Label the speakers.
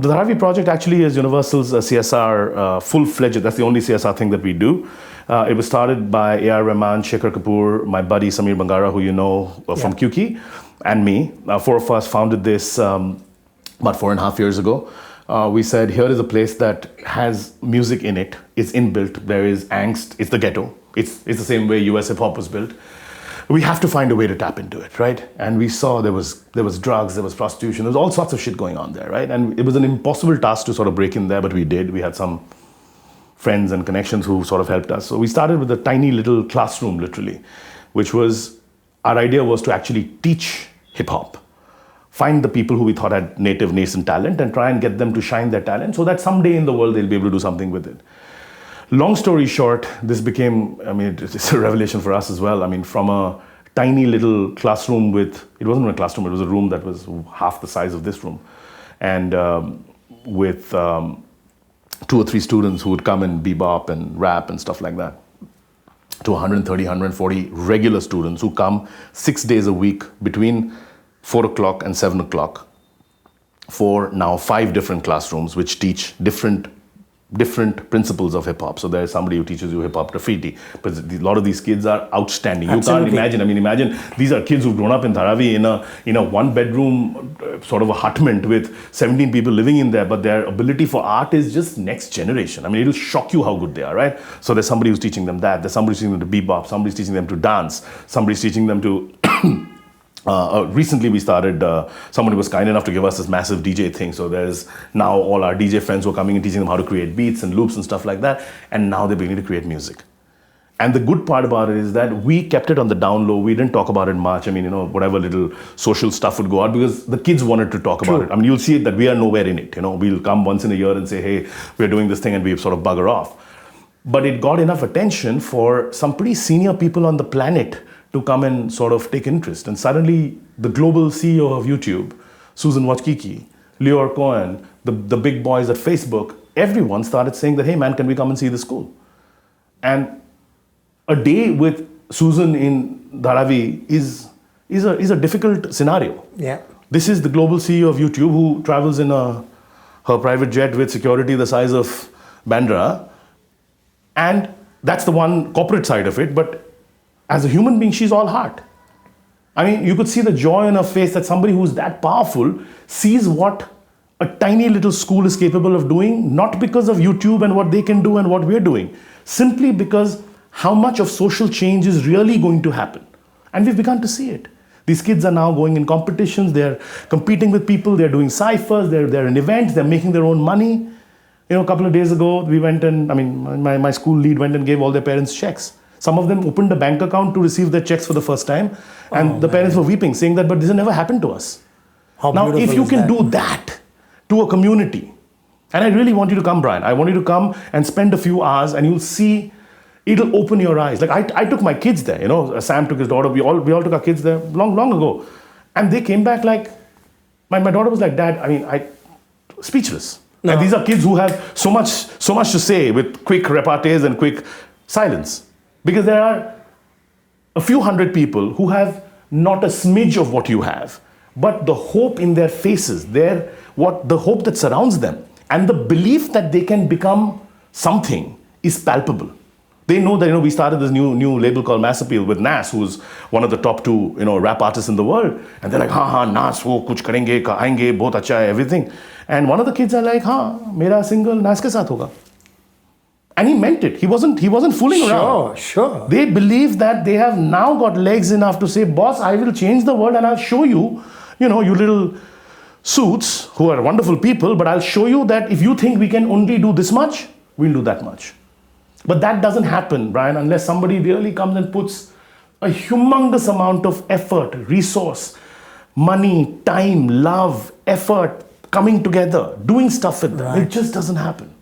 Speaker 1: the Dharavi project actually is Universal's CSR full-fledged. That's the only CSR thing that we do. It was started by A.R. Rahman, Shekhar Kapoor, my buddy Samir Bangara, who you know from QQ, and me. Four of us founded this about 4.5 years ago. We said, here is a place that has music in it. It's inbuilt. There is angst. It's the ghetto. It's the same way US hip-hop was built. We have to find a way to tap into it, right? And we saw there was drugs, there was prostitution, there was all sorts of shit going on there, right? And it was an impossible task to sort of break in there, but we did. We had some friends and connections who sort of helped us. So we started with a tiny little classroom, literally, which was, our idea was to actually teach hip-hop. Find the people who we thought had native nascent talent and try and get them to shine their talent so that someday in the world they'll be able to do something with it. Long story short, this became, I mean, it's a revelation for us as well. I mean, from a tiny little classroom with, it wasn't a classroom, it was a room that was half the size of this room. And with 2 or 3 students who would come and bebop and rap and stuff like that, to 130, 140 regular students who come 6 days a week between 4 o'clock and 7 o'clock for now 5 different classrooms which teach different principles of hip-hop. So there's somebody who teaches you hip-hop graffiti. But a lot of these kids are outstanding.
Speaker 2: Absolutely.
Speaker 1: You can't imagine. I mean, imagine these are kids who've grown up in Dharavi in a one-bedroom sort of a hutment with 17 people living in there, but their ability for art is just next generation. I mean, it'll shock you how good they are, right? So there's somebody who's teaching them that. There's somebody teaching them to bebop. Somebody's teaching them to dance. Somebody's teaching them to... recently we started, somebody was kind enough to give us this massive DJ thing. So there's now all our DJ friends who are coming and teaching them how to create beats and loops and stuff like that. And now they're beginning to create music. And the good part about it is that we kept it on the down low. We didn't talk about it much. I mean, whatever little social stuff would go out because the kids wanted to talk about it. I mean, you'll see it that we are nowhere in it. We'll come once in a year and say, hey, we're doing this thing, and we sort of bugger off. But it got enough attention for some pretty senior people on the planet to come and sort of take interest. And suddenly, the global CEO of YouTube, Susan Wojcicki, Lior Cohen, the big boys at Facebook, everyone started saying that, hey man, can we come and see the school? And a day with Susan in Dharavi is a difficult scenario.
Speaker 2: Yeah.
Speaker 1: This is the global CEO of YouTube who travels in her private jet with security the size of Bandra. And that's the one corporate side of it. But as a human being, she's all heart. I mean, you could see the joy on her face that somebody who's that powerful sees what a tiny little school is capable of doing, not because of YouTube and what they can do and what we're doing, simply because how much of social change is really going to happen. And we've begun to see it. These kids are now going in competitions, they're competing with people, they're doing ciphers, they're in events, they're making their own money. A couple of days ago, we went and, my school lead went and gave all their parents checks. Some of them opened a bank account to receive their checks for the first time. And the parents were weeping, saying that, but this has never happened to us. Now, if you can do that to a community, and I really want you to come, Brian. I want you to come and spend a few hours and you'll see, it'll open your eyes. Like I took my kids there, Sam took his daughter. We all took our kids there long ago. And they came back like, my daughter was like, Dad, speechless. No. And these are kids who have so much to say with quick repartees and quick silence. Because there are a few hundred people who have not a smidge of what you have, but the hope in their faces, the hope that surrounds them, and the belief that they can become something is palpable. They know that we started this new label called Mass Appeal with Nas, who's one of the top 2 rap artists in the world, and they're like, Nas, wo kuch karenge, kahenge, bahut acha hai, everything. And one of the kids are like, mera single Nas ke saath hoga. And he meant it. He wasn't fooling around.
Speaker 2: Sure.
Speaker 1: They believe that they have now got legs enough to say, boss, I will change the world and I'll show you, you little suits who are wonderful people, but I'll show you that if you think we can only do this much, we'll do that much. But that doesn't happen, Brian, unless somebody really comes and puts a humongous amount of effort, resource, money, time, love, effort, coming together, doing stuff with them. Right. It just doesn't happen.